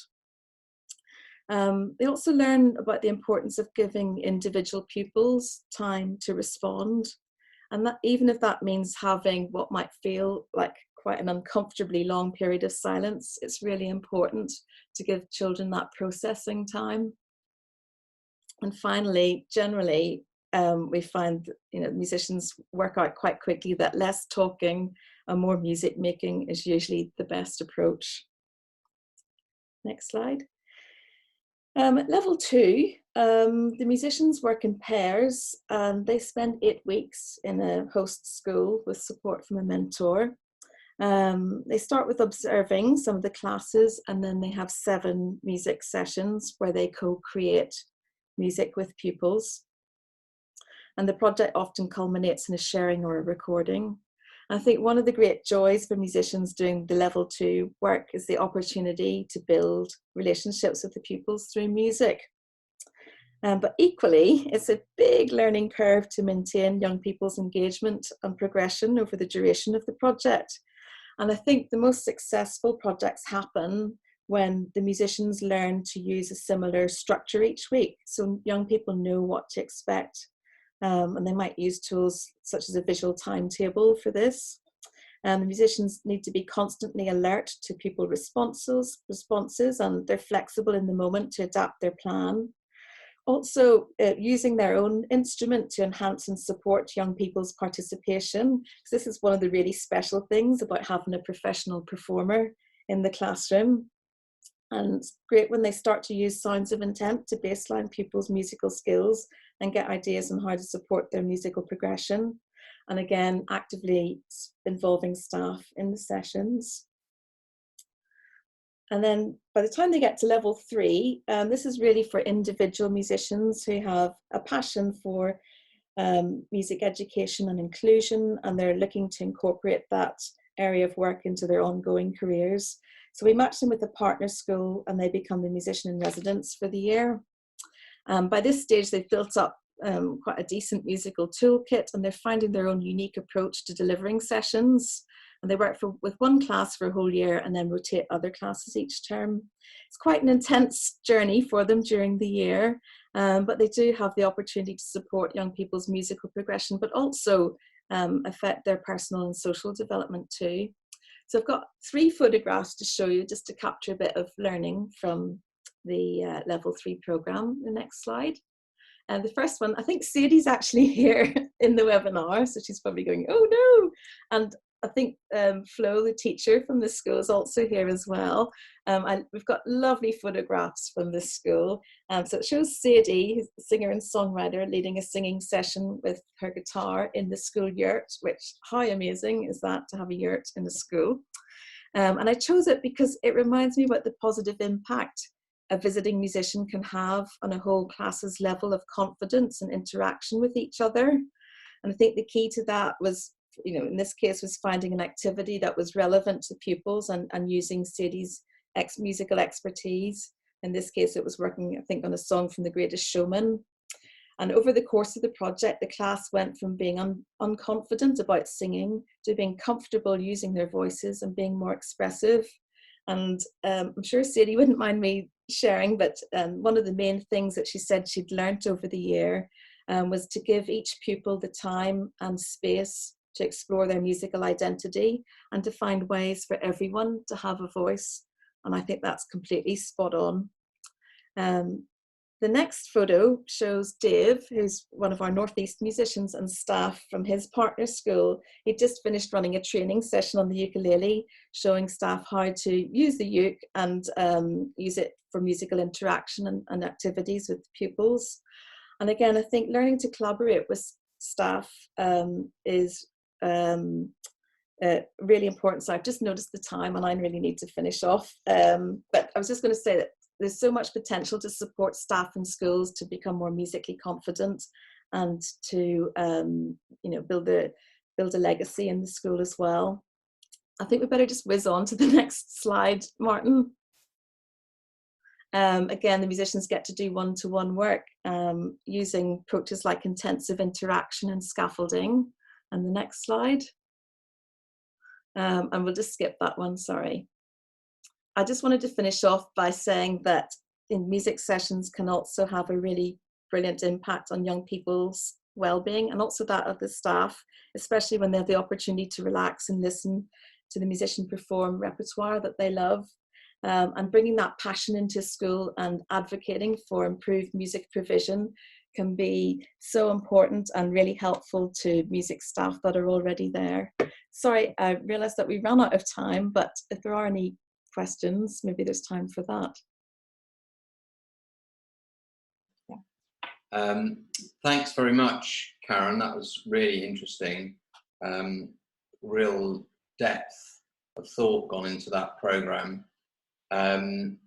They also learn about the importance of giving individual pupils time to respond. And that, even if that means having what might feel like quite an uncomfortably long period of silence, it's really important to give children that processing time. And finally, generally, we find musicians work out quite quickly that less talking and more music making is usually the best approach. Next slide. At level 2, the musicians work in pairs, and they spend 8 weeks in a host school with support from a mentor. They start with observing some of the classes, and then they have 7 music sessions where they co-create music with pupils. And the project often culminates in a sharing or a recording. I think one of the great joys for musicians doing the level 2 work is the opportunity to build relationships with the pupils through music. But equally, it's a big learning curve to maintain young people's engagement and progression over the duration of the project. And I think the most successful projects happen when the musicians learn to use a similar structure each week, so young people know what to expect. And they might use tools such as a visual timetable for this. The musicians need to be constantly alert to pupil responses, and they're flexible in the moment to adapt their plan. Also, using their own instrument to enhance and support young people's participation, because this is one of the really special things about having a professional performer in the classroom. And it's great when they start to use sounds of intent to baseline pupils' musical skills and get ideas on how to support their musical progression. And again, actively involving staff in the sessions. And then by the time they get to level 3, this is really for individual musicians who have a passion for music education and inclusion, and they're looking to incorporate that area of work into their ongoing careers. So we match them with a partner school, and they become the musician in residence for the year. By this stage, they've built up quite a decent musical toolkit, and they're finding their own unique approach to delivering sessions. And they work with one class for a whole year and then rotate other classes each term. It's quite an intense journey for them during the year, but they do have the opportunity to support young people's musical progression, but also affect their personal and social development too. So I've got 3 photographs to show you, just to capture a bit of learning from the level 3 program. The next slide. And the first one, I think Sadie's actually here in the webinar, so she's probably going, oh no. And I think Flo, the teacher from the school, is also here as well. We've got lovely photographs from this school. So it shows Sadie, who's the singer and songwriter, leading a singing session with her guitar in the school yurt, which, how amazing is that to have a yurt in the school? And I chose it because it reminds me about the positive impact a visiting musician can have on a whole class's level of confidence and interaction with each other. And I think the key to that was, in this case, was finding an activity that was relevant to pupils and using Sadie's musical expertise. In this case, it was working, I think, on a song from The Greatest Showman. And over the course of the project, the class went from being unconfident about singing to being comfortable using their voices and being more expressive. And I'm sure Sadie wouldn't mind me sharing, but one of the main things that she said she'd learnt over the year was to give each pupil the time and space to explore their musical identity and to find ways for everyone to have a voice. And I think that's completely spot on. The next photo shows Dave, who's one of our Northeast musicians and staff from his partner school. He just finished running a training session on the ukulele, showing staff how to use the uke and use it for musical interaction and activities with pupils. And again, I think learning to collaborate with staff is really important. So I've just noticed the time and I really need to finish off. But I was just going to say that there's so much potential to support staff in schools to become more musically confident and to build a legacy in the school as well. I think we better just whiz on to the next slide, Martin. Again, the musicians get to do one-to-one work using approaches like intensive interaction and scaffolding. And the next slide. And we'll just skip that one, sorry. I just wanted to finish off by saying that in music sessions can also have a really brilliant impact on young people's well-being and also that of the staff, especially when they have the opportunity to relax and listen to the musician perform repertoire that they love. And bringing that passion into school and advocating for improved music provision can be so important and really helpful to music staff that are already there. Sorry, I realised that we ran out of time, but if there are any questions, maybe there's time for that. Thanks very much, Karen. That was really interesting. Real depth of thought gone into that programme. And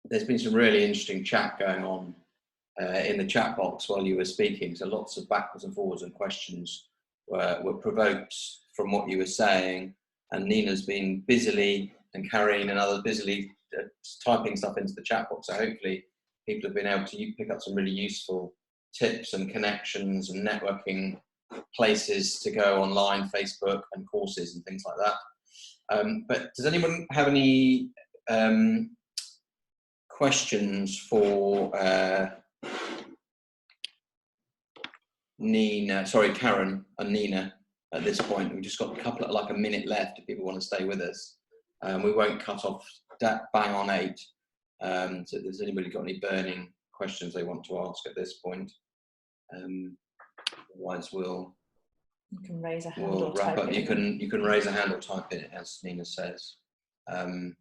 there's been some really interesting chat going on in the chat box while you were speaking. So lots of backwards and forwards and questions were provoked from what you were saying. And Nina's been busily, and Karine and others busily typing stuff into the chat box. So hopefully people have been able to pick up some really useful tips and connections and networking places to go online, Facebook and courses and things like that. But does anyone have any questions for Karen and Nina at this point? We've just got a minute left if people want to stay with us. We won't cut off that bang on 8. So if there's anybody got any burning questions they want to ask at this point, otherwise you can raise a hand we'll or wrap type up. it. You can raise a hand or type it, as Nina says. I think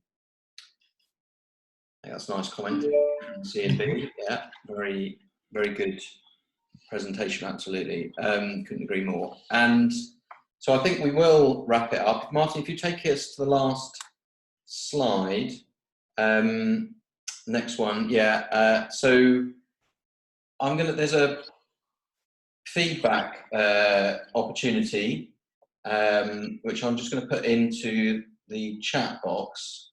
that's a nice comment. C and B, yeah, very, very good presentation, absolutely. Couldn't agree more. And so I think we will wrap it up. Martin, if you take us to the last slide, next one, yeah. So there's a feedback opportunity, which I'm just going to put into the chat box,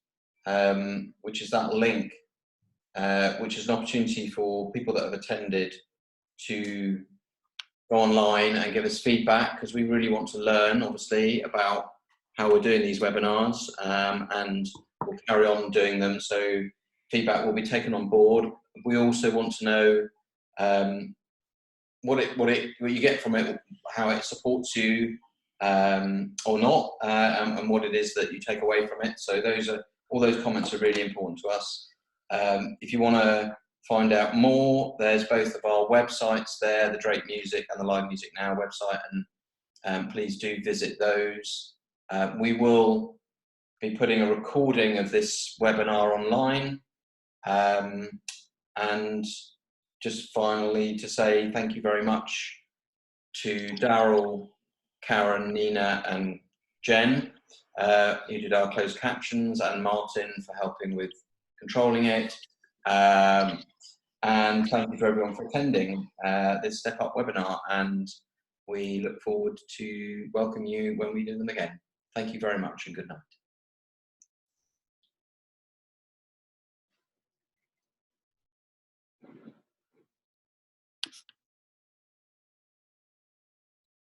which is that link, which is an opportunity for people that have attended to go online and give us feedback, because we really want to learn, obviously, about how we're doing these webinars, and we'll carry on doing them. So feedback will be taken on board. We also want to know what you get from it, how it supports you or not, and what it is that you take away from it. So all those comments are really important to us. If you want to find out more, there's both of our websites there, the Drake Music and the Live Music Now website, and please do visit those. We will be putting a recording of this webinar online, and just finally to say thank you very much to Daryl, Karen, Nina and Jen, who did our closed captions, and Martin for helping with controlling it. And thank you to everyone for attending this Step Up webinar, and we look forward to welcome you when we do them again. Thank you very much and good night.